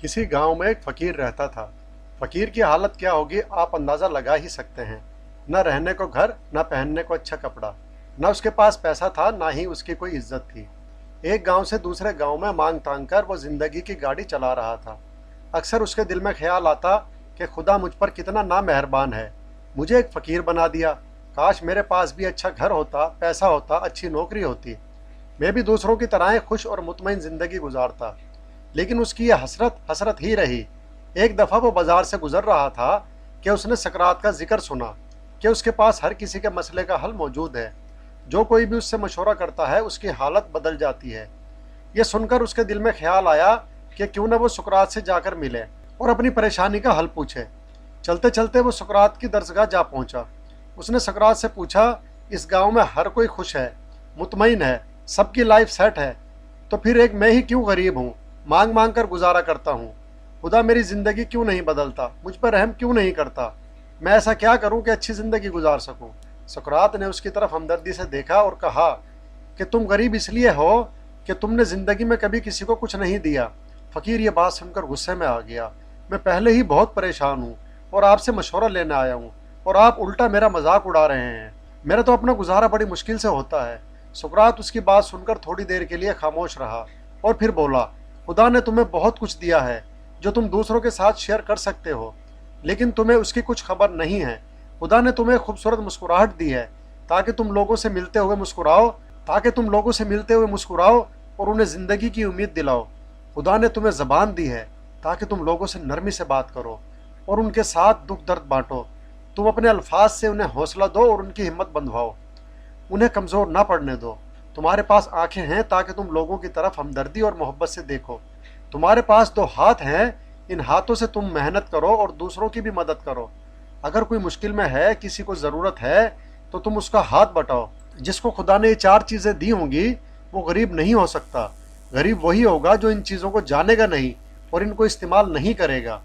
किसी गांव में एक फकीर रहता था। फकीर की हालत क्या होगी आप अंदाज़ा लगा ही सकते हैं। न रहने को घर, न पहनने को अच्छा कपड़ा, न उसके पास पैसा था, ना ही उसकी कोई इज्जत थी। एक गांव से दूसरे गांव में मांग तांग कर वो जिंदगी की गाड़ी चला रहा था। अक्सर उसके दिल में ख्याल आता कि खुदा मुझ पर कितना नामेहरबान है, मुझे एक फ़कीर बना दिया। काश मेरे पास भी अच्छा घर होता, पैसा होता, अच्छी नौकरी होती, मैं भी दूसरों की तरह खुश और मुतमईन ज़िंदगी गुजारता। लेकिन उसकी यह हसरत हसरत ही रही। एक दफ़ा वो बाजार से गुजर रहा था कि उसने सकरात का जिक्र सुना कि उसके पास हर किसी के मसले का हल मौजूद है। जो कोई भी उससे मशवरा करता है उसकी हालत बदल जाती है। ये सुनकर उसके दिल में ख्याल आया कि क्यों न वो सुकरात से जाकर मिले और अपनी परेशानी का हल पूछे। चलते चलते वो सुकरात की दरसगाह जा पहुंचा। उसने सुकरात से पूछा, इस गांव में हर कोई खुश है, मुतमईन है, सबकी लाइफ सेट है, तो फिर एक मैं ही क्यों गरीब हूँ, मांग मांग कर गुजारा करता हूँ। खुदा मेरी ज़िंदगी क्यों नहीं बदलता, मुझ पर रहम क्यों नहीं करता, मैं ऐसा क्या करूँ कि अच्छी ज़िंदगी गुजार सकूँ। सुकरात ने उसकी तरफ हमदर्दी से देखा और कहा कि तुम गरीब इसलिए हो कि तुमने ज़िंदगी में कभी किसी को कुछ नहीं दिया। फ़कीर ये बात सुनकर गुस्से में आ गया। मैं पहले ही बहुत परेशान हूँ और आपसे मशवरा लेने आया हूँ, और आप उल्टा मेरा मजाक उड़ा रहे हैं। मेरा तो अपना गुजारा बड़ी मुश्किल से होता है। सुकरात उसकी बात सुनकर थोड़ी देर के लिए खामोश रहा और फिर बोला, खुदा ने तुम्हें बहुत कुछ दिया है जो तुम दूसरों के साथ शेयर कर सकते हो, लेकिन तुम्हें उसकी कुछ खबर नहीं है। खुदा ने तुम्हें खूबसूरत मुस्कुराहट दी है ताकि तुम लोगों से मिलते हुए मुस्कुराओ और उन्हें ज़िंदगी की उम्मीद दिलाओ। खुदा ने तुम्हें ज़बान दी है ताकि तुम लोगों से नरमी से बात करो और उनके साथ दुख दर्द बांटो। तुम अपने अल्फाज से उन्हें हौसला दो और उनकी हिम्मत बंधवाओ, उन्हें कमज़ोर ना पड़ने दो। तुम्हारे पास आंखें हैं ताकि तुम लोगों की तरफ हमदर्दी और मोहब्बत से देखो। तुम्हारे पास दो हाथ हैं, इन हाथों से तुम मेहनत करो और दूसरों की भी मदद करो। अगर कोई मुश्किल में है, किसी को ज़रूरत है, तो तुम उसका हाथ बटाओ। जिसको खुदा ने ये चार चीज़ें दी होंगी वो गरीब नहीं हो सकता। गरीब वही होगा जो इन चीज़ों को जानेगा नहीं और इनको इस्तेमाल नहीं करेगा।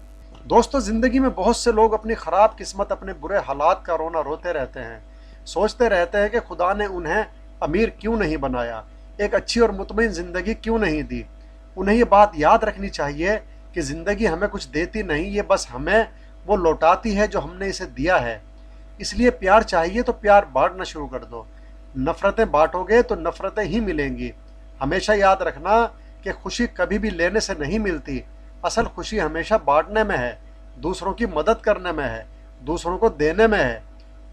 दोस्तों, ज़िंदगी में बहुत से लोग अपनी ख़राब किस्मत, अपने बुरे हालात का रोना रोते रहते हैं। सोचते रहते हैं कि खुदा ने उन्हें अमीर क्यों नहीं बनाया, एक अच्छी और मुतमईन ज़िंदगी क्यों नहीं दी। उन्हें ये बात याद रखनी चाहिए कि ज़िंदगी हमें कुछ देती नहीं, ये बस हमें वो लौटाती है जो हमने इसे दिया है। इसलिए प्यार चाहिए तो प्यार बांटना शुरू कर दो। नफ़रतें बांटोगे तो नफ़रतें ही मिलेंगी। हमेशा याद रखना कि खुशी कभी भी लेने से नहीं मिलती। असल खुशी हमेशा बांटने में है, दूसरों की मदद करने में है, दूसरों को देने में है।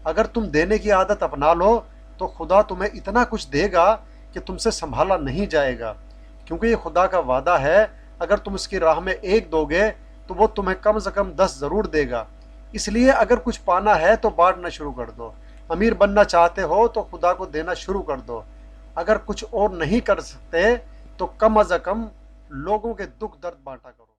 अगर तुम देने की आदत अपना लो तो खुदा तुम्हें इतना कुछ देगा कि तुमसे संभाला नहीं जाएगा, क्योंकि ये खुदा का वादा है। अगर तुम इसकी राह में एक दोगे तो वो तुम्हें कम से कम 10 ज़रूर देगा। इसलिए अगर कुछ पाना है तो बांटना शुरू कर दो। अमीर बनना चाहते हो तो खुदा को देना शुरू कर दो। अगर कुछ और नहीं कर सकते तो कम अज़ कम लोगों के दुख दर्द बांटा करो।